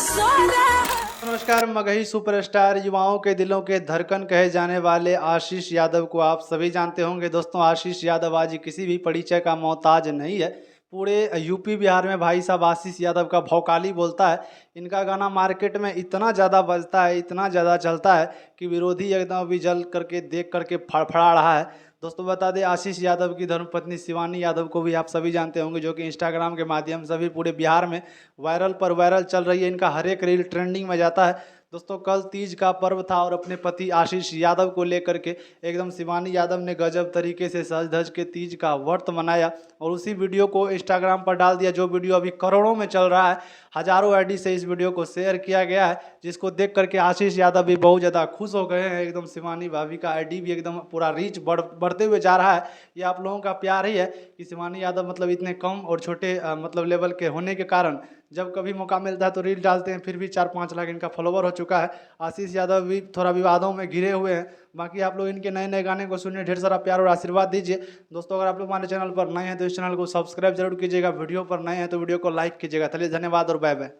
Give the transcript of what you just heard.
नमस्कार। मगही सुपरस्टार युवाओं के दिलों के धड़कन कहे जाने वाले आशीष यादव को आप सभी जानते होंगे। दोस्तों, आशीष यादव आज किसी भी परिचय का मोहताज नहीं है। पूरे यूपी बिहार में भाई साहब आशीष यादव का भौकाली बोलता है। इनका गाना मार्केट में इतना ज़्यादा बजता है, इतना ज़्यादा चलता है कि विरोधी एकदम अभी जल करके देख करके फड़फड़ा रहा है। दोस्तों, बता दें आशीष यादव की धर्मपत्नी शिवानी यादव को भी आप सभी जानते होंगे, जो कि इंस्टाग्राम के माध्यम से भी पूरे बिहार में वायरल पर वायरल चल रही है। इनका हर एक रील ट्रेंडिंग में जाता है। दोस्तों, कल तीज का पर्व था और अपने पति आशीष यादव को लेकर के एकदम शिवानी यादव ने गजब तरीके से सज धज के तीज का व्रत मनाया और उसी वीडियो को इंस्टाग्राम पर डाल दिया, जो वीडियो अभी करोड़ों में चल रहा है। हजारों आईडी से इस वीडियो को शेयर किया गया है, जिसको देख करके आशीष यादव भी बहुत ज़्यादा खुश हो गए हैं। एकदम शिवानी भाभी का आईडी भी एकदम पूरा रीच बढ़ते हुए जा रहा है। ये आप लोगों का प्यार ही है कि शिवानी यादव मतलब इतने कम और छोटे मतलब लेवल के होने के कारण जब कभी मौका मिलता है तो रील डालते हैं, फिर भी 4-5 लाख इनका फॉलोवर हो चुका है। आशीष यादव भी थोड़ा विवादों में घिरे हुए हैं। बाकी आप लोग इनके नए नए गाने को सुनिए, ढेर सारा प्यार और आशीर्वाद दीजिए। दोस्तों, अगर आप लोग हमारे चैनल पर नए हैं तो इस चैनल को सब्सक्राइब जरूर कीजिएगा। वीडियो पर नए हैं तो वीडियो को लाइक कीजिएगा। चलिए, धन्यवाद और बाय बाय।